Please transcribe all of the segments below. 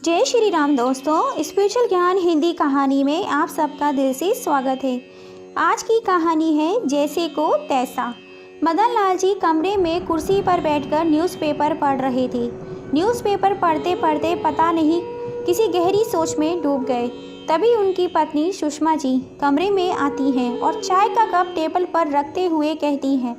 जय श्री राम दोस्तों, स्पिरिचुअल ज्ञान हिंदी कहानी में आप सबका दिल से स्वागत है। आज की कहानी है जैसे को तैसा। मदन लाल जी कमरे में कुर्सी पर बैठकर न्यूज़पेपर पढ़ रहे थे। न्यूज़पेपर पढ़ते पढ़ते पता नहीं किसी गहरी सोच में डूब गए। तभी उनकी पत्नी सुषमा जी कमरे में आती हैं और चाय का कप टेबल पर रखते हुए कहती हैं,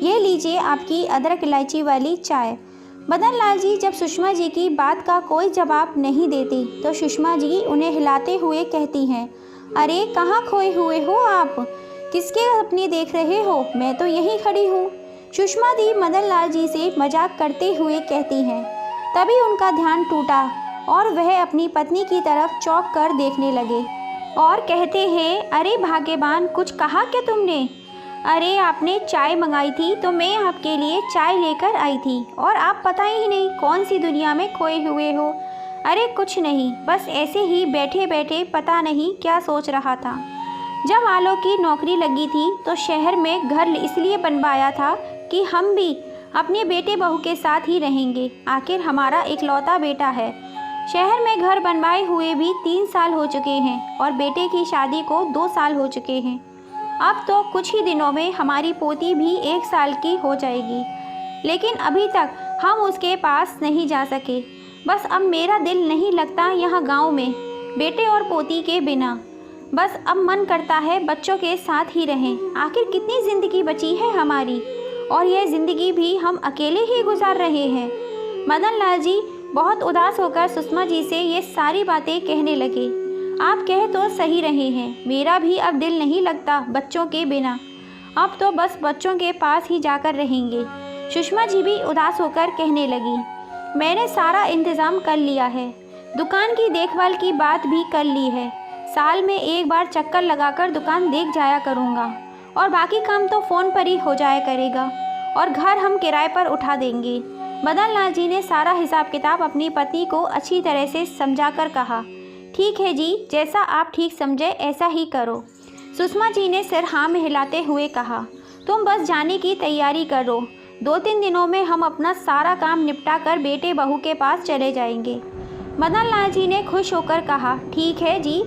ये लीजिए आपकी अदरक इलायची वाली चाय। मदन लाल जी जब सुषमा जी की बात का कोई जवाब नहीं देती तो सुषमा जी उन्हें हिलाते हुए कहती हैं, अरे कहाँ खोए हुए हो आप? किसके सपने देख रहे हो? मैं तो यहीं खड़ी हूँ। सुषमा जी मदन लाल जी से मजाक करते हुए कहती हैं। तभी उनका ध्यान टूटा और वह अपनी पत्नी की तरफ चौंक कर देखने लगे और कहते हैं, अरे भाग्यवान, कुछ कहा क्या तुमने? अरे आपने चाय मंगाई थी तो मैं आपके लिए चाय लेकर आई थी और आप पता ही नहीं कौन सी दुनिया में खोए हुए हो। अरे कुछ नहीं, बस ऐसे ही बैठे बैठे पता नहीं क्या सोच रहा था। जब आलोक की नौकरी लगी थी तो शहर में घर इसलिए बनवाया था कि हम भी अपने बेटे बहू के साथ ही रहेंगे। आखिर हमारा इकलौता बेटा है। शहर में घर बनवाए हुए भी 3 साल हो चुके हैं और बेटे की शादी को 2 साल हो चुके हैं। अब तो कुछ ही दिनों में हमारी पोती भी 1 साल की हो जाएगी, लेकिन अभी तक हम उसके पास नहीं जा सके। बस अब मेरा दिल नहीं लगता यहाँ गांव में बेटे और पोती के बिना। बस अब मन करता है बच्चों के साथ ही रहें। आखिर कितनी ज़िंदगी बची है हमारी और यह ज़िंदगी भी हम अकेले ही गुजार रहे हैं। मदन लाल जी बहुत उदास होकर सुषमा जी से ये सारी बातें कहने लगे। आप कह तो सही रहे हैं, मेरा भी अब दिल नहीं लगता बच्चों के बिना। अब तो बस बच्चों के पास ही जाकर रहेंगे। सुषमा जी भी उदास होकर कहने लगी, मैंने सारा इंतज़ाम कर लिया है। दुकान की देखभाल की बात भी कर ली है। साल में 1 बार चक्कर लगाकर दुकान देख जाया करूँगा और बाकी काम तो फ़ोन पर ही हो जाया करेगा और घर हम किराए पर उठा देंगे। मदन लाल जी ने सारा हिसाब किताब अपनी पत्नी को अच्छी तरह से समझा कर कहा, ठीक है जी, जैसा आप ठीक समझे ऐसा ही करो। सुषमा जी ने सिर हाँ में हिलाते हुए कहा, तुम बस जाने की तैयारी करो। 2-3 दिनों में हम अपना सारा काम निपटा कर बेटे बहू के पास चले जाएंगे। मदन लाल जी ने खुश होकर कहा, ठीक है जी।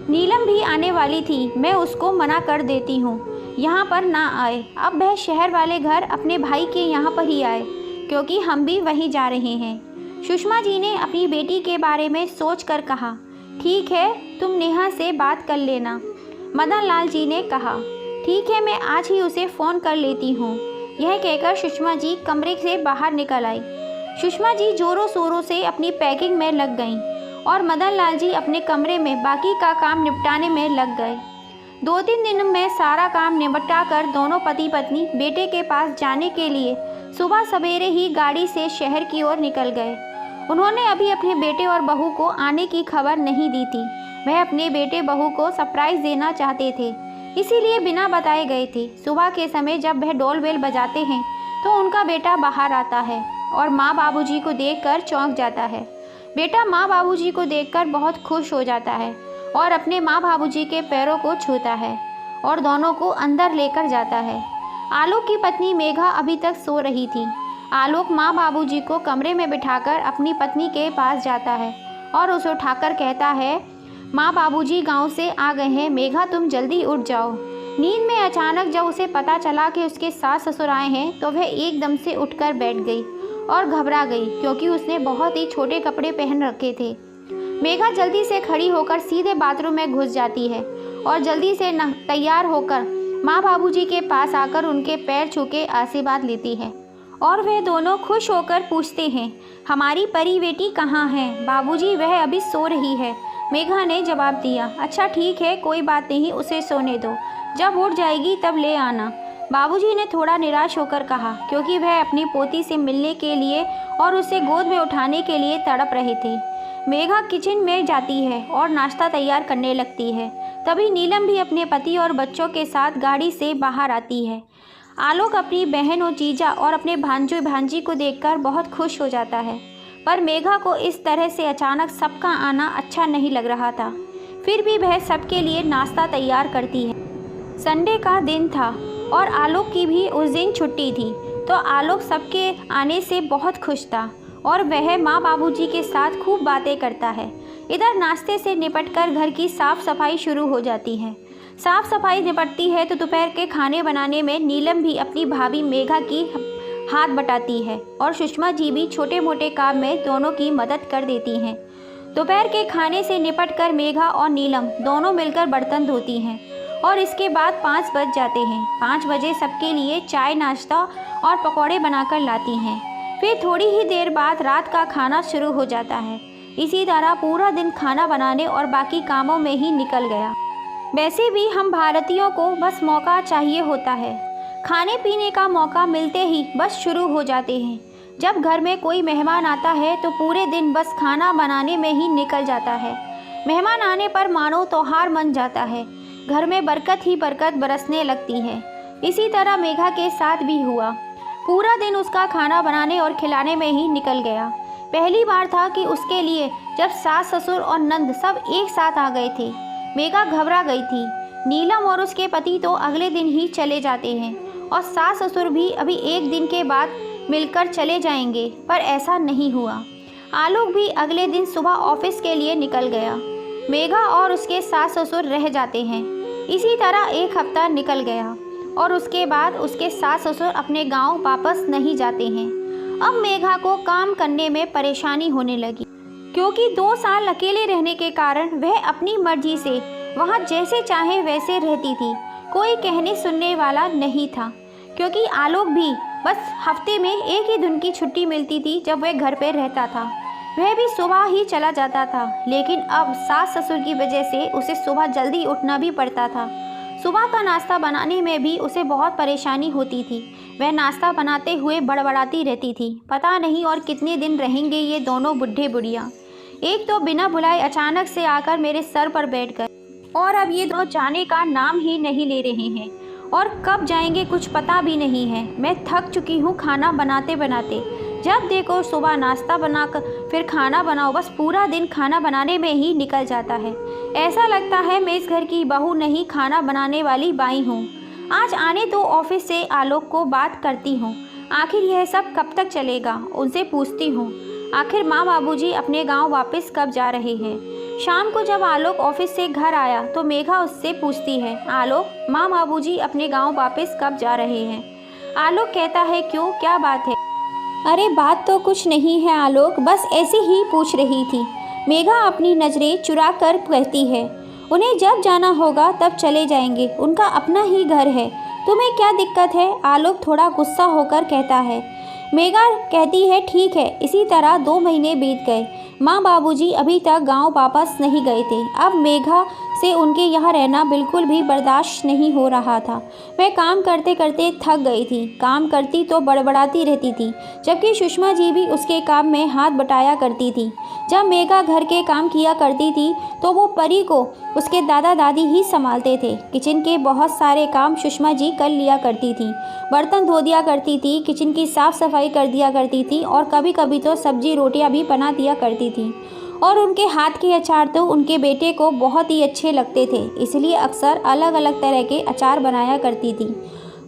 नीलम भी आने वाली थी, मैं उसको मना कर देती हूँ यहाँ पर ना आए। अब वह शहर वाले घर अपने भाई के यहाँ पर ही आए, क्योंकि हम भी वहीं जा रहे हैं। सुषमा जी ने अपनी बेटी के बारे में सोच कर कहा, ठीक है, तुम नेहा से बात कर लेना। मदन लाल जी ने कहा, ठीक है, मैं आज ही उसे फ़ोन कर लेती हूँ। यह कहकर सुषमा जी कमरे से बाहर निकल आई। सुषमा जी ज़ोरों शोरों से अपनी पैकिंग में लग गईं और मदन लाल जी अपने कमरे में बाकी का काम निपटाने में लग गए। 2-3 दिन में सारा काम निपटा कर दोनों पति पत्नी बेटे के पास जाने के लिए सुबह सवेरे ही गाड़ी से शहर की ओर निकल गए। उन्होंने अभी अपने बेटे और बहू को आने की खबर नहीं दी थी। वह अपने बेटे बहू को सरप्राइज़ देना चाहते थे, इसीलिए बिना बताए गए थे। सुबह के समय जब वह डोल बेल बजाते हैं तो उनका बेटा बाहर आता है और माँ बाबूजी को देखकर चौंक जाता है। बेटा माँ बाबूजी को देखकर बहुत खुश हो जाता है और अपने माँ बाबूजी के पैरों को छूता है और दोनों को अंदर लेकर जाता है। आलोक की पत्नी मेघा अभी तक सो रही थी। आलोक माँ बाबूजी को कमरे में बिठाकर अपनी पत्नी के पास जाता है और उसे उठाकर कहता है, माँ बाबूजी गांव से आ गए हैं, मेघा तुम जल्दी उठ जाओ। नींद में अचानक जब उसे पता चला कि उसके सास ससुर आए हैं तो वह एकदम से उठकर बैठ गई और घबरा गई, क्योंकि उसने बहुत ही छोटे कपड़े पहन रखे थे। मेघा जल्दी से खड़ी होकर सीधे बाथरूम में घुस जाती है और जल्दी से तैयार होकर माँ बाबूजी के पास आकर उनके पैर छू के आशीर्वाद लेती है और वे दोनों खुश होकर पूछते हैं, हमारी परी बेटी कहाँ है? बाबूजी, वह अभी सो रही है। मेघा ने जवाब दिया, अच्छा ठीक है, कोई बात नहीं, उसे सोने दो, जब उठ जाएगी तब ले आना। बाबूजी ने थोड़ा निराश होकर कहा, क्योंकि वह अपनी पोती से मिलने के लिए और उसे गोद में उठाने के लिए तड़प रहे थे। मेघा किचन में जाती है और नाश्ता तैयार करने लगती है। तभी नीलम भी अपने पति और बच्चों के साथ गाड़ी से बाहर आती है। आलोक अपनी बहन और जीजा और अपने भांजो भांजी को देखकर बहुत खुश हो जाता है, पर मेघा को इस तरह से अचानक सबका आना अच्छा नहीं लग रहा था। फिर भी वह सबके लिए नाश्ता तैयार करती है। संडे का दिन था और आलोक की भी उस दिन छुट्टी थी, तो आलोक सबके आने से बहुत खुश था और वह माँ बाबूजी के साथ खूब बातें करता है। इधर नाश्ते से निपटकर घर की साफ सफाई शुरू हो जाती है। साफ सफाई निपटती है तो दोपहर के खाने बनाने में नीलम भी अपनी भाभी मेघा की हाथ बटाती है और सुषमा जी भी छोटे मोटे काम में दोनों की मदद कर देती हैं। दोपहर के खाने से निपटकर मेघा और नीलम दोनों मिलकर बर्तन धोती हैं और इसके बाद 5 बज जाते हैं। 5 बजे सबके लिए चाय नाश्ता और पकौड़े बनाकर लाती हैं। फिर थोड़ी ही देर बाद रात का खाना शुरू हो जाता है। इसी तरह पूरा दिन खाना बनाने और बाकी कामों में ही निकल गया। वैसे भी हम भारतीयों को बस मौका चाहिए होता है। खाने पीने का मौका मिलते ही बस शुरू हो जाते हैं। जब घर में कोई मेहमान आता है तो पूरे दिन बस खाना बनाने में ही निकल जाता है। मेहमान आने पर मानो त्योहार मन जाता है। घर में बरकत ही बरकत बरसने लगती है। इसी तरह मेघा के साथ भी हुआ। पूरा दिन उसका खाना बनाने और खिलाने में ही निकल गया। पहली बार था कि उसके लिए जब सास ससुर और नंद सब एक साथ आ गए थे। मेघा घबरा गई थी। नीलम और उसके पति तो अगले दिन ही चले जाते हैं और सास ससुर भी अभी एक दिन के बाद मिलकर चले जाएंगे, पर ऐसा नहीं हुआ। आलोक भी अगले दिन सुबह ऑफिस के लिए निकल गया। मेघा और उसके सास ससुर रह जाते हैं। इसी तरह एक हफ्ता निकल गया और उसके बाद उसके सास ससुर अपने गांव वापस नहीं जाते हैं। अब मेघा को काम करने में परेशानी होने लगी, क्योंकि 2 साल अकेले रहने के कारण वह अपनी मर्जी से वहाँ जैसे चाहे वैसे रहती थी। कोई कहने सुनने वाला नहीं था, क्योंकि आलोक भी बस हफ्ते में एक ही दिन की छुट्टी मिलती थी जब वह घर पर रहता था। वह भी सुबह ही चला जाता था, लेकिन अब सास ससुर की वजह से उसे सुबह जल्दी उठना भी पड़ता था। सुबह का नाश्ता बनाने में भी उसे बहुत परेशानी होती थी। वह नाश्ता बनाते हुए बड़बड़ाती रहती थी, पता नहीं और कितने दिन रहेंगे ये दोनों बुढ़े बुढ़िया। एक तो बिना बुलाए अचानक से आकर मेरे सर पर बैठ गए और अब ये दोनों जाने का नाम ही नहीं ले रहे हैं और कब जाएंगे कुछ पता भी नहीं है। मैं थक चुकी हूँ खाना बनाते बनाते। जब देखो सुबह नाश्ता बनाकर फिर खाना बनाओ, बस पूरा दिन खाना बनाने में ही निकल जाता है। ऐसा लगता है मैं इस घर की बहू नहीं, खाना बनाने वाली बाई हूँ। आज आने तो ऑफिस से आलोक को बात करती हूँ। आखिर यह सब कब तक चलेगा, उनसे पूछती हूँ। आखिर माँ बाबूजी अपने गांव वापस कब जा रहे हैं। शाम को जब आलोक ऑफिस से घर आया तो मेघा उससे पूछती है, आलोक, माँ बाबूजी अपने गांव वापस कब जा रहे हैं। आलोक कहता है, क्यों, क्या बात है। अरे बात तो कुछ नहीं है आलोक, बस ऐसे ही पूछ रही थी। मेघा अपनी नज़रें चुरा कर कहती है, उन्हें जब जाना होगा तब चले जाएंगे, उनका अपना ही घर है, तुम्हें क्या दिक्कत है। आलोक थोड़ा गुस्सा होकर कहता है। मेघा कहती है, ठीक है। इसी तरह 2 महीने बीत गए। माँ बाबूजी अभी तक गांव वापस नहीं गए थे। अब मेघा से उनके यहाँ रहना बिल्कुल भी बर्दाश्त नहीं हो रहा था। वह काम करते करते थक गई थी। काम करती तो बड़बड़ाती रहती थी, जबकि सुषमा जी भी उसके काम में हाथ बटाया करती थी। जब मेघा घर के काम किया करती थी तो वो परी को उसके दादा दादी ही संभालते थे। किचन के बहुत सारे काम सुषमा जी कर लिया करती थी। बर्तन धो दिया करती थी, किचन की साफ़ सफाई कर दिया करती थी और कभी कभी तो सब्जी रोटियां भी बना दिया करती थी। और उनके हाथ के अचार तो उनके बेटे को बहुत ही अच्छे लगते थे, इसलिए अक्सर अलग अलग तरह के अचार बनाया करती थी।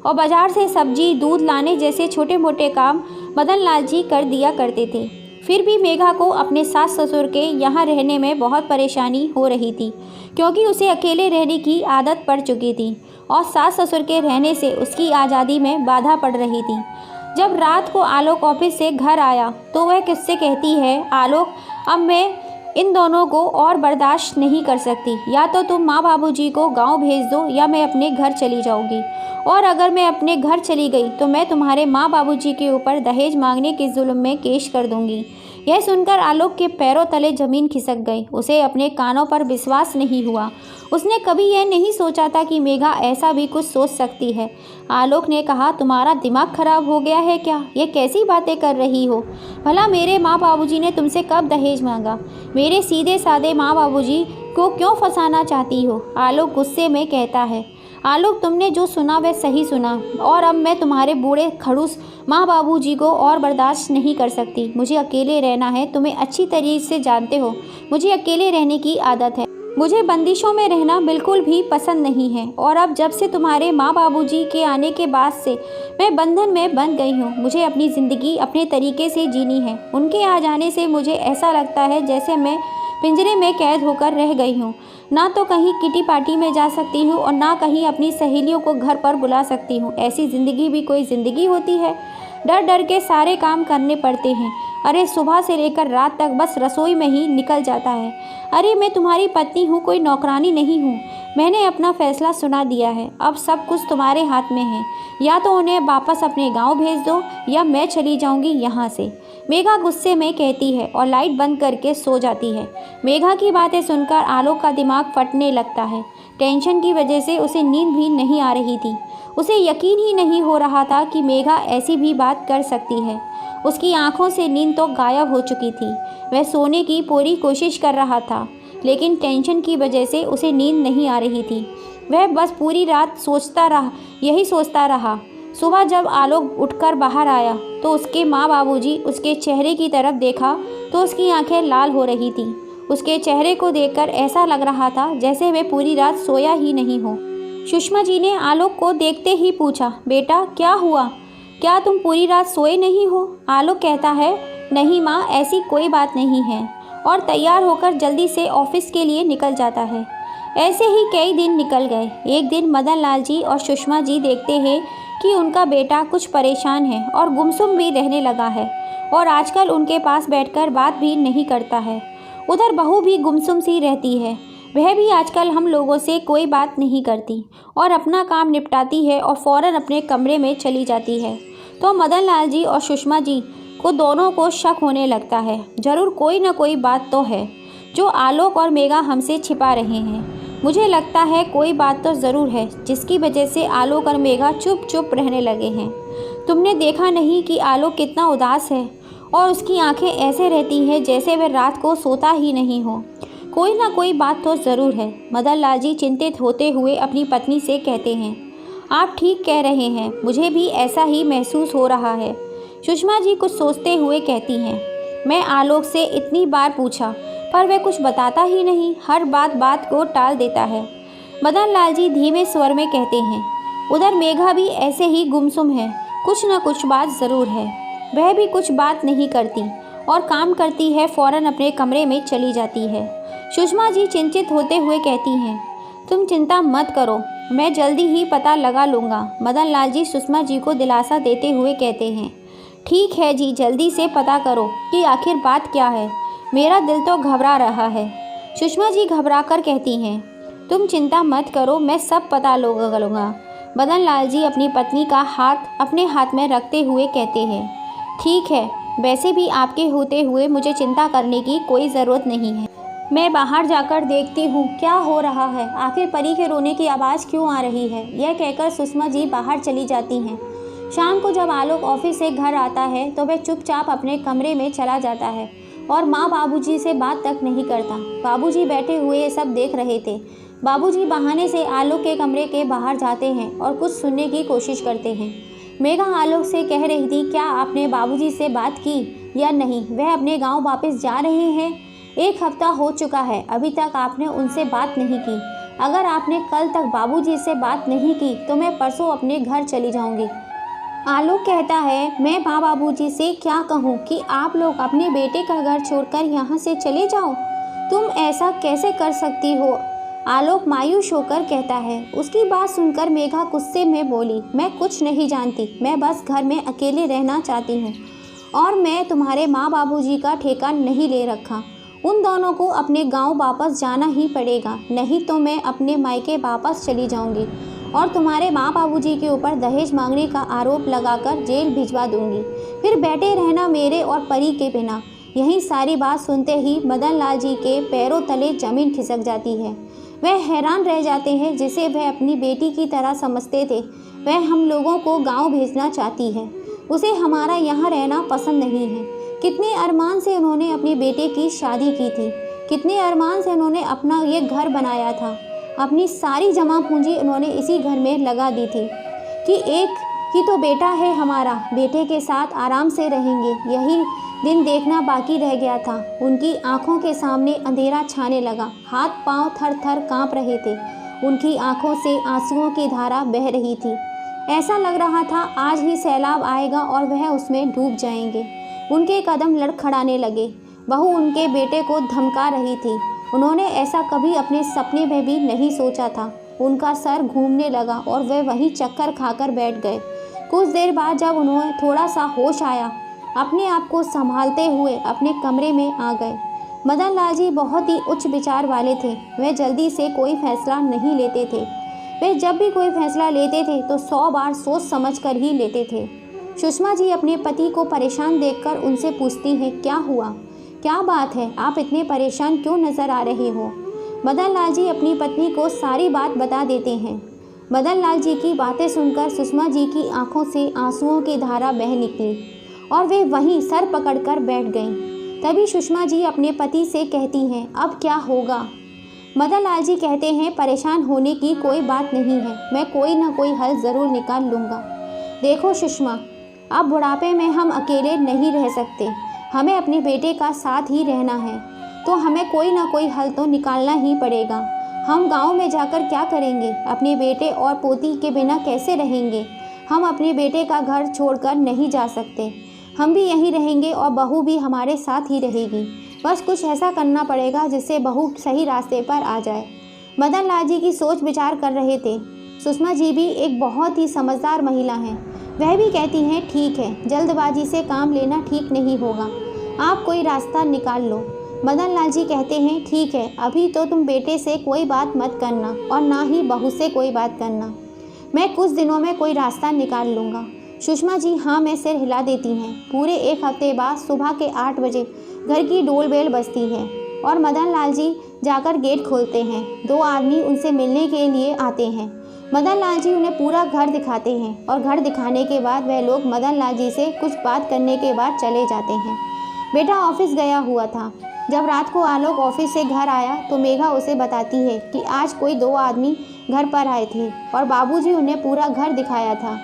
और बाज़ार से सब्जी दूध लाने जैसे छोटे मोटे काम मदन लाल जी कर दिया करते थे। फिर भी मेघा को अपने सास ससुर के यहाँ रहने में बहुत परेशानी हो रही थी, क्योंकि उसे अकेले रहने की आदत पड़ चुकी थी और सास ससुर के रहने से उसकी आज़ादी में बाधा पड़ रही थी। जब रात को आलोक ऑफिस से घर आया तो वह किससे कहती है, आलोक, अब मैं इन दोनों को और बर्दाश्त नहीं कर सकती। या तो तुम माँ बाबूजी को गांव भेज दो या मैं अपने घर चली जाऊंगी। और अगर मैं अपने घर चली गई तो मैं तुम्हारे माँ बाबूजी के ऊपर दहेज मांगने के जुल्म में केस कर दूंगी। यह सुनकर आलोक के पैरों तले ज़मीन खिसक गई। उसे अपने कानों पर विश्वास नहीं हुआ। उसने कभी यह नहीं सोचा था कि मेघा ऐसा भी कुछ सोच सकती है। आलोक ने कहा, तुम्हारा दिमाग खराब हो गया है क्या? ये कैसी बातें कर रही हो? भला मेरे माँ बाबूजी ने तुमसे कब दहेज मांगा? मेरे सीधे साधे माँ बाबूजी को क्यों फंसाना चाहती हो? आलोक गुस्से में कहता है। आलोक, तुमने जो सुना वह सही सुना और अब मैं तुम्हारे बूढ़े खड़ूस माँ बाबूजी को और बर्दाश्त नहीं कर सकती। मुझे अकेले रहना है, तुम्हें अच्छी तरीके से जानते हो, मुझे अकेले रहने की आदत है। मुझे बंदिशों में रहना बिल्कुल भी पसंद नहीं है और अब जब से तुम्हारे माँ बाबूजी के आने के बाद से मैं बंधन में बंध गई हूँ। मुझे अपनी ज़िंदगी अपने तरीके से जीनी है। उनके आ जाने से मुझे ऐसा लगता है जैसे मैं पिंजरे में कैद होकर रह गई हूँ। ना तो कहीं किटी पार्टी में जा सकती हूँ और ना कहीं अपनी सहेलियों को घर पर बुला सकती हूँ। ऐसी ज़िंदगी भी कोई ज़िंदगी होती है? डर डर के सारे काम करने पड़ते हैं। अरे सुबह से लेकर रात तक बस रसोई में ही निकल जाता है। अरे मैं तुम्हारी पत्नी हूँ, कोई नौकरानी नहीं हूँ। मैंने अपना फैसला सुना दिया है। अब सब कुछ तुम्हारे हाथ में है। या तो उन्हें वापस अपने गांव भेज दो या मैं चली जाऊंगी यहाँ से, मेघा गुस्से में कहती है और लाइट बंद करके सो जाती है। मेघा की बातें सुनकर आलोक का दिमाग फटने लगता है। टेंशन की वजह से उसे नींद भी नहीं आ रही थी। उसे यकीन ही नहीं हो रहा था कि मेघा ऐसी भी बात कर सकती है। उसकी आंखों से नींद तो गायब हो चुकी थी। वह सोने की पूरी कोशिश कर रहा था लेकिन टेंशन की वजह से उसे नींद नहीं आ रही थी। वह बस पूरी रात सोचता रहा। सुबह जब आलोक उठकर बाहर आया तो उसके माँ बाबूजी उसके चेहरे की तरफ देखा तो उसकी आंखें लाल हो रही थीं। उसके चेहरे को देखकर ऐसा लग रहा था जैसे वह पूरी रात सोया ही नहीं हो। सुषमा जी ने आलोक को देखते ही पूछा, बेटा क्या हुआ? क्या तुम पूरी रात सोए नहीं हो? आलोक कहता है, नहीं माँ, ऐसी कोई बात नहीं है, और तैयार होकर जल्दी से ऑफिस के लिए निकल जाता है। ऐसे ही कई दिन निकल गए। एक दिन मदन लाल जी और सुषमा जी देखते हैं कि उनका बेटा कुछ परेशान है और गुमसुम भी रहने लगा है और आजकल उनके पास बैठकर बात भी नहीं करता है। उधर बहू भी गुमसुम सी रहती है। वह भी आजकल हम लोगों से कोई बात नहीं करती और अपना काम निपटाती है और फ़ौरन अपने कमरे में चली जाती है। तो मदन लाल जी और सुषमा जी को दोनों को शक होने लगता है। ज़रूर कोई ना कोई बात तो है जो आलोक और मेघा हमसे छिपा रहे हैं। मुझे लगता है कोई बात तो ज़रूर है जिसकी वजह से आलोक और मेघा चुप चुप रहने लगे हैं। तुमने देखा नहीं कि आलोक कितना उदास है और उसकी आंखें ऐसे रहती हैं जैसे वह रात को सोता ही नहीं हो। कोई ना कोई बात तो ज़रूर है। मदन लाल जी चिंतित होते हुए अपनी पत्नी से कहते हैं, आप ठीक कह रहे हैं, मुझे भी ऐसा ही महसूस हो रहा है। सुषमा जी कुछ सोचते हुए कहती हैं, मैं आलोक से इतनी बार पूछा पर वह कुछ बताता ही नहीं, हर बात को टाल देता है। मदन लाल जी धीमे स्वर में कहते हैं, उधर मेघा भी ऐसे ही गुमसुम है, कुछ न कुछ बात ज़रूर है। वह भी कुछ बात नहीं करती और काम करती है, फ़ौरन अपने कमरे में चली जाती है। सुषमा जी चिंतित होते हुए कहती हैं, तुम चिंता मत करो, मैं जल्दी ही पता लगा लूँगा। मदन लाल जी सुषमा जी को दिलासा देते हुए कहते हैं, ठीक है जी, जल्दी से पता करो कि आखिर बात क्या है, मेरा दिल तो घबरा रहा है। सुषमा जी घबरा कर कहती हैं, तुम चिंता मत करो, मैं सब पता लूँगा। मदन लाल जी अपनी पत्नी का हाथ अपने हाथ में रखते हुए कहते हैं, ठीक है, वैसे भी आपके होते हुए मुझे चिंता करने की कोई ज़रूरत नहीं है। मैं बाहर जाकर देखती हूँ क्या हो रहा है, आखिर परी के रोने की आवाज़ क्यों आ रही है। यह कहकर सुषमा जी बाहर चली जाती हैं। शाम को जब आलोक ऑफिस से घर आता है तो वह चुपचाप अपने कमरे में चला जाता है और माँ बाबूजी से बात तक नहीं करता। बाबूजी बैठे हुए ये सब देख रहे थे। बाबूजी बहाने से आलोक के कमरे के बाहर जाते हैं और कुछ सुनने की कोशिश करते हैं। मेघा आलोक से कह रही थी, क्या आपने बाबूजी से बात की या नहीं? वह अपने गाँव वापस जा रहे हैं। 1 हफ्ता हो चुका है, अभी तक आपने उनसे बात नहीं की। अगर आपने कल तक बाबूजी से बात नहीं की तो मैं परसों अपने घर चली जाऊंगी। आलोक कहता है, मैं माँ बाबूजी से क्या कहूँ कि आप लोग अपने बेटे का घर छोड़कर यहाँ से चले जाओ? तुम ऐसा कैसे कर सकती हो? आलोक मायूस होकर कहता है। उसकी बात सुनकर मेघा गुस्से में बोली, मैं कुछ नहीं जानती, मैं बस घर में अकेले रहना चाहती हूँ और मैं तुम्हारे माँ बाबूजी का ठेका नहीं ले रखा। उन दोनों को अपने गांव वापस जाना ही पड़ेगा, नहीं तो मैं अपने मायके वापस चली जाऊंगी और तुम्हारे माँ बाबूजी के ऊपर दहेज मांगने का आरोप लगाकर जेल भिजवा दूंगी। फिर बैठे रहना मेरे और परी के बिना। यही सारी बात सुनते ही मदन लाल जी के पैरों तले जमीन खिसक जाती है। वह हैरान रह जाते हैं, जिसे वह अपनी बेटी की तरह समझते थे। वह हम लोगों को गाँव भेजना चाहती है, उसे हमारा यहाँ रहना पसंद नहीं है। कितने अरमान से उन्होंने अपने बेटे की शादी की थी, कितने अरमान से उन्होंने अपना ये घर बनाया था। अपनी सारी जमा पूंजी उन्होंने इसी घर में लगा दी थी कि एक कि तो बेटा है हमारा, बेटे के साथ आराम से रहेंगे, यही दिन देखना बाकी रह गया था। उनकी आंखों के सामने अंधेरा छाने लगा, हाथ पांव थर थर कांप रहे थे, उनकी आंखों से आंसुओं की धारा बह रही थी। ऐसा लग रहा था आज ही सैलाब आएगा और वह उसमें डूब जाएंगे। उनके कदम लड़खड़ाने लगे। बहू उनके बेटे को धमका रही थी। उन्होंने ऐसा कभी अपने सपने में भी नहीं सोचा था। उनका सर घूमने लगा और वे वहीं चक्कर खाकर बैठ गए। कुछ देर बाद जब उन्हें थोड़ा सा होश आया, अपने आप को संभालते हुए अपने कमरे में आ गए। मदन लाल जी बहुत ही उच्च विचार वाले थे। वे जल्दी से कोई फैसला नहीं लेते थे। वे जब भी कोई फैसला लेते थे तो 100 बार सोच समझ कर ही लेते थे। सुषमा जी अपने पति को परेशान देखकर उनसे पूछती हैं, क्या हुआ, क्या बात है, आप इतने परेशान क्यों नज़र आ रहे हो। मदन लाल जी अपनी पत्नी को सारी बात बता देते हैं। मदन लाल जी की बातें सुनकर सुषमा जी की आंखों से आंसुओं की धारा बह निकली और वे वहीं सर पकड़कर बैठ गईं। तभी सुषमा जी अपने पति से कहती हैं, अब क्या होगा। मदन लाल जी कहते हैं, परेशान होने की कोई बात नहीं है, मैं कोई ना कोई हल ज़रूर निकाल लूँगा। देखो सुषमा, अब बुढ़ापे में हम अकेले नहीं रह सकते, हमें अपने बेटे का साथ ही रहना है, तो हमें कोई ना कोई हल तो निकालना ही पड़ेगा। हम गांव में जाकर क्या करेंगे, अपने बेटे और पोती के बिना कैसे रहेंगे। हम अपने बेटे का घर छोड़कर नहीं जा सकते, हम भी यहीं रहेंगे और बहू भी हमारे साथ ही रहेगी। बस कुछ ऐसा करना पड़ेगा जिससे बहू सही रास्ते पर आ जाए। मदन लाल जी की सोच विचार कर रहे थे। सुषमा जी भी एक बहुत ही समझदार महिला हैं। वह भी कहती हैं, ठीक है, जल्दबाजी से काम लेना ठीक नहीं होगा, आप कोई रास्ता निकाल लो। मदन लाल जी कहते हैं, ठीक है, अभी तो तुम बेटे से कोई बात मत करना और ना ही बहू से कोई बात करना, मैं कुछ दिनों में कोई रास्ता निकाल लूँगा। सुषमा जी हाँ में सिर हिला देती हैं। पूरे 1 हफ्ते बाद सुबह के 8 बजे घर की डोल बेल बजती है और मदन लाल जी जाकर गेट खोलते हैं। 2 आदमी उनसे मिलने के लिए आते हैं। मदन लाल जी उन्हें पूरा घर दिखाते हैं और घर दिखाने के बाद वह लोग मदन लाल जी से कुछ बात करने के बाद चले जाते हैं। बेटा ऑफिस गया हुआ था। जब रात को आलोक ऑफिस से घर आया तो मेघा उसे बताती है कि आज कोई 2 आदमी घर पर आए थे और बाबूजी उन्हें पूरा घर दिखाया था।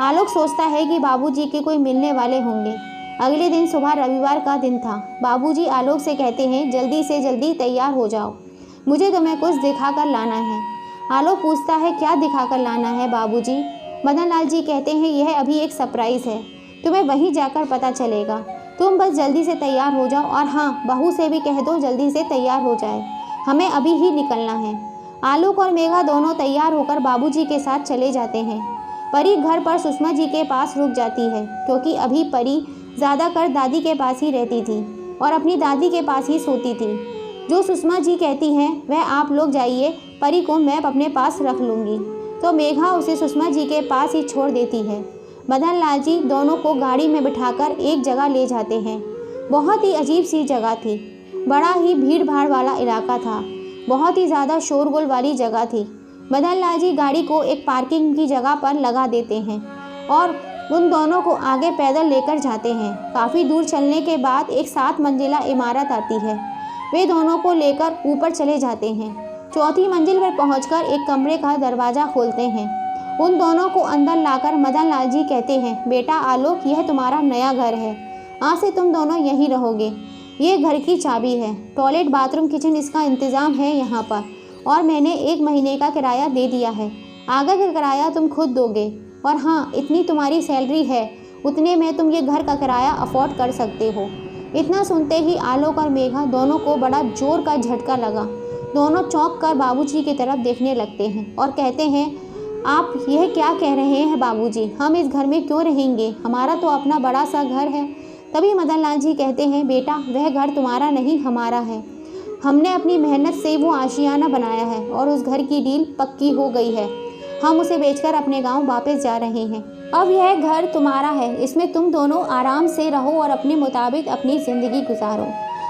आलोक सोचता है कि बाबूजी के कोई मिलने वाले होंगे। अगले दिन सुबह रविवार का दिन था। बाबूजी आलोक से कहते हैं, जल्दी से जल्दी तैयार हो जाओ, मुझे तुम्हें कुछ दिखा कर लाना है। आलोक पूछता है, क्या दिखा कर लाना है बाबूजी। मदन लाल जी कहते हैं, यह अभी एक सरप्राइज़ है, तुम्हें वहीं जाकर पता चलेगा, तुम बस जल्दी से तैयार हो जाओ और हाँ, बहू से भी कह दो जल्दी से तैयार हो जाए, हमें अभी ही निकलना है। आलोक और मेघा दोनों तैयार होकर बाबूजी के साथ चले जाते हैं। परी घर पर सुषमा जी के पास रुक जाती है क्योंकि अभी परी ज़्यादातर दादी के पास ही रहती थी और अपनी दादी के पास ही सोती थी। जो सुषमा जी कहती हैं वह आप लोग जाइए, परी को मैं अपने पास रख लूँगी। तो मेघा उसे सुषमा जी के पास ही छोड़ देती है। मदन लाल जी दोनों को गाड़ी में बिठाकर एक जगह ले जाते हैं। बहुत ही अजीब सी जगह थी, बड़ा ही भीड़ भाड़ वाला इलाका था, बहुत ही ज़्यादा शोरगुल वाली जगह थी। मदन लाल जी गाड़ी को एक पार्किंग की जगह पर लगा देते हैं और उन दोनों को आगे पैदल लेकर जाते हैं। काफ़ी दूर चलने के बाद एक 7 मंजिला इमारत आती है। वे दोनों को लेकर ऊपर चले जाते हैं। 4थी मंजिल पर पहुंचकर एक कमरे का दरवाज़ा खोलते हैं। उन दोनों को अंदर लाकर मदन लाल जी कहते हैं, बेटा आलोक, यह तुम्हारा नया घर है, आज से तुम दोनों यहीं रहोगे। ये घर की चाबी है, टॉयलेट बाथरूम किचन इसका इंतज़ाम है यहाँ पर, और मैंने 1 महीने का किराया दे दिया है, आगे का किराया तुम खुद दोगे। और हाँ, इतनी तुम्हारी सैलरी है, उतने में तुम ये घर का किराया अफोर्ड कर सकते हो। इतना सुनते ही आलोक और मेघा दोनों को बड़ा जोर का झटका लगा। दोनों चौंक कर बाबूजी की तरफ देखने लगते हैं और कहते हैं, आप यह क्या कह रहे हैं बाबूजी, हम इस घर में क्यों रहेंगे, हमारा तो अपना बड़ा सा घर है। तभी मदन लाल जी कहते हैं, बेटा वह घर तुम्हारा नहीं हमारा है, हमने अपनी मेहनत से वो आशियाना बनाया है और उस घर की डील पक्की हो गई है, हम उसे बेचकर अपने गांव वापस जा रहे हैं। अब यह घर तुम्हारा है, इसमें तुम दोनों आराम से रहो और अपने मुताबिक अपनी ज़िंदगी गुजारो।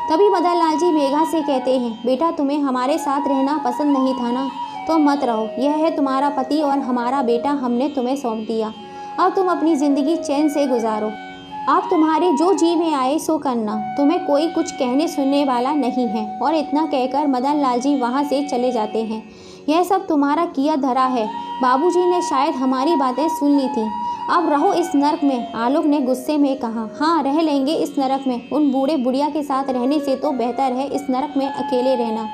तभी मदन लाल जी मेघा से कहते हैं, बेटा तुम्हें हमारे साथ रहना पसंद नहीं था ना, तो मत रहो, यह है तुम्हारा पति और हमारा बेटा, हमने तुम्हें सौंप दिया, अब तुम अपनी ज़िंदगी चैन से गुजारो, अब तुम्हारे जो जी में आए सो करना, तुम्हें कोई कुछ कहने सुनने वाला नहीं है। और इतना कहकर मदन लाल जी वहाँ से चले जाते हैं। यह सब तुम्हारा किया धरा है, बाबूजी ने शायद हमारी बातें सुन ली थी, अब रहो इस नरक में। आलोक ने गुस्से में कहा। हाँ, रह लेंगे इस नरक में। उन बूढ़े बुढ़िया के साथ रहने से तो बेहतर है इस नरक में अकेले रहना।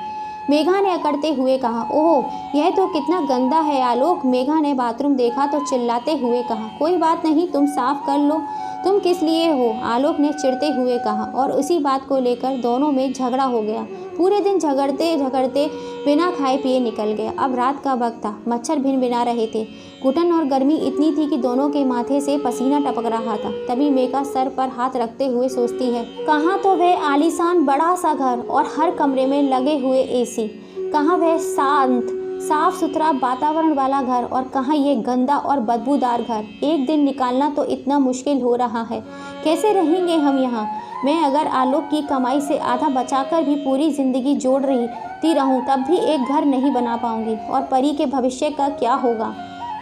मेघा ने अकड़ते हुए कहा। ओह, यह तो कितना गंदा है आलोक। मेघा ने बाथरूम देखा तो चिल्लाते हुए कहा। कोई बात नहीं, तुम साफ कर लो। तुम किस लिए हो? आलोक ने चिढ़ते हुए कहा। और उसी बात को लेकर दोनों में झगड़ा हो गया। पूरे दिन झगड़ते झगड़ते बिना खाए पिए निकल गया। अब रात का वक्त था, मच्छर भिनभिना रहे थे। घुटन और गर्मी इतनी थी कि दोनों के माथे से पसीना टपक रहा था। तभी मेघा सर पर हाथ रखते हुए सोचती है, कहाँ तो वह आलीशान बड़ा सा घर और हर कमरे में लगे हुए एसी, कहाँ वह शांत साफ सुथरा वातावरण वाला घर और कहाँ ये गंदा और बदबूदार घर। एक दिन निकालना तो इतना मुश्किल हो रहा है। कैसे रहेंगे हम यहाँ? मैं अगर आलोक की कमाई से आधा बचाकर भी पूरी ज़िंदगी जोड़ रही रहूँ तब भी एक घर नहीं बना पाऊँगी। और परी के भविष्य का क्या होगा?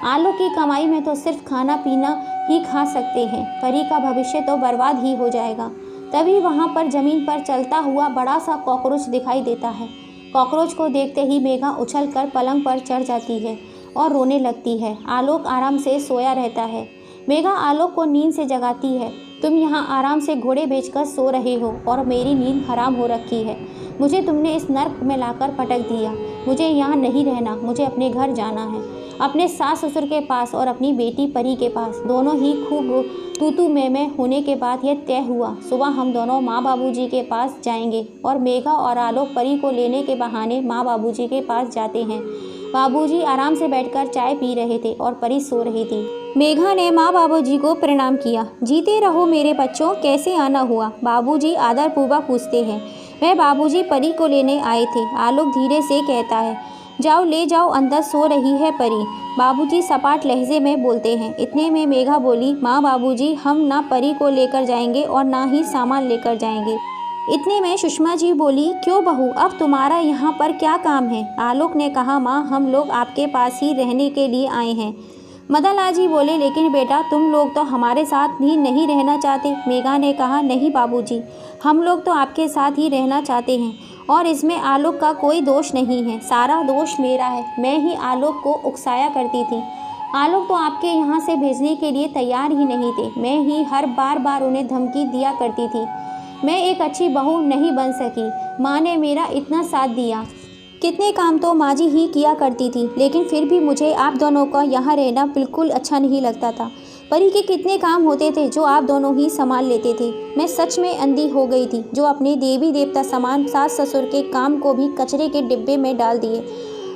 आलोक की कमाई में तो सिर्फ खाना पीना ही खा सकते हैं। परी का भविष्य तो बर्बाद ही हो जाएगा। तभी वहाँ पर ज़मीन पर चलता हुआ बड़ा सा कॉकरोच दिखाई देता है। कॉकरोच को देखते ही मेघा उछलकर पलंग पर चढ़ जाती है और रोने लगती है। आलोक आराम से सोया रहता है। मेघा आलोक को नींद से जगाती है। तुम यहाँ आराम से घोड़े बेचकर सो रहे हो और मेरी नींद हराम हो रखी है। मुझे तुमने इस नर्क में लाकर पटक दिया। मुझे यहाँ नहीं रहना, मुझे अपने घर जाना है, अपने सास ससुर के पास और अपनी बेटी परी के पास। दोनों ही खूब तू मैं होने के बाद यह तय हुआ, सुबह हम दोनों माँ बाबूजी के पास जाएंगे। और मेघा और आलोक परी को लेने के बहाने माँ बाबूजी के पास जाते हैं। बाबूजी आराम से बैठकर चाय पी रहे थे और परी सो रही थी। मेघा ने माँ बाबूजी को प्रणाम किया। जीते रहो मेरे बच्चों, कैसे आना हुआ? बाबूजी आदरपूर्वक पूछते हैं। वह बाबूजी परी को लेने आए थे। आलोक धीरे से कहता है, जाओ ले जाओ, अंदर सो रही है परी। बाबूजी सपाट लहजे में बोलते हैं। इतने में मेघा बोली, माँ बाबूजी, हम ना परी को लेकर जाएंगे और ना ही सामान लेकर जाएंगे। इतने में सुषमा जी बोली, क्यों बहू, अब तुम्हारा यहाँ पर क्या काम है? आलोक ने कहा, माँ हम लोग आपके पास ही रहने के लिए आए हैं। मदन लाल जी बोले, लेकिन बेटा तुम लोग तो हमारे साथ ही नहीं रहना चाहते। मेघा ने कहा, नहीं बाबूजी, हम लोग तो आपके साथ ही रहना चाहते हैं और इसमें आलोक का कोई दोष नहीं है, सारा दोष मेरा है। मैं ही आलोक को उकसाया करती थी। आलोक तो आपके यहाँ से भेजने के लिए तैयार ही नहीं थे। मैं ही हर बार उन्हें धमकी दिया करती थी। मैं एक अच्छी बहू नहीं बन सकी। माँ ने मेरा इतना साथ दिया। कितने काम तो माँ जी ही किया करती थी, लेकिन फिर भी मुझे आप दोनों का यहाँ रहना बिल्कुल अच्छा नहीं लगता था। परी के कितने काम होते थे जो आप दोनों ही संभाल लेते थे। मैं सच में अंधी हो गई थी जो अपने देवी देवता समान सास ससुर के काम को भी कचरे के डिब्बे में डाल दिए।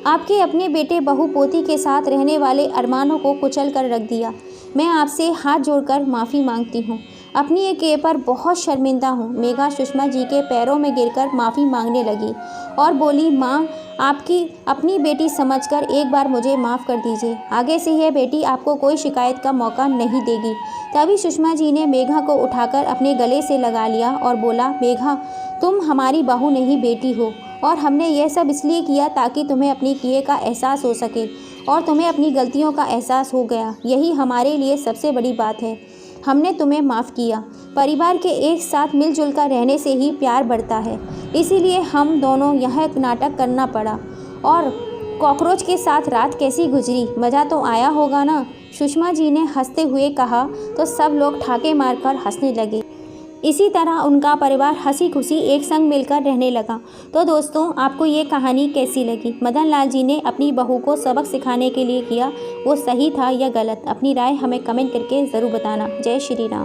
आपके अपने बेटे बहू पोती के साथ रहने वाले अरमानों को कुचल कर रख दिया। मैं आपसे हाथ जोड़कर माफ़ी मांगती हूँ। अपनी एक ये पर बहुत शर्मिंदा हूँ। मेघा सुषमा जी के पैरों में गिरकर माफ़ी मांगने लगी और बोली, माँ आपकी अपनी बेटी समझकर एक बार मुझे माफ़ कर दीजिए। आगे से यह बेटी आपको कोई शिकायत का मौका नहीं देगी। तभी सुषमा जी ने मेघा को उठाकर अपने गले से लगा लिया और बोला, मेघा तुम हमारी बहू नहीं बेटी हो और हमने यह सब इसलिए किया ताकि तुम्हें अपनी किए का एहसास हो सके और तुम्हें अपनी गलतियों का एहसास हो गया। यही हमारे लिए सबसे बड़ी बात है। हमने तुम्हें माफ़ किया। परिवार के एक साथ मिलजुल कर रहने से ही प्यार बढ़ता है, इसीलिए हम दोनों यह एक नाटक करना पड़ा। और कॉकरोच के साथ रात कैसी गुजरी, मज़ा तो आया होगा ना? सुषमा जी ने हंसते हुए कहा तो सब लोग ठाके मारकर हंसने लगे। इसी तरह उनका परिवार हंसी खुशी एक संग मिलकर रहने लगा। तो दोस्तों, आपको ये कहानी कैसी लगी? मदन लाल जी ने अपनी बहू को सबक सिखाने के लिए किया, वो सही था या गलत? अपनी राय हमें कमेंट करके ज़रूर बताना। जय श्री राम।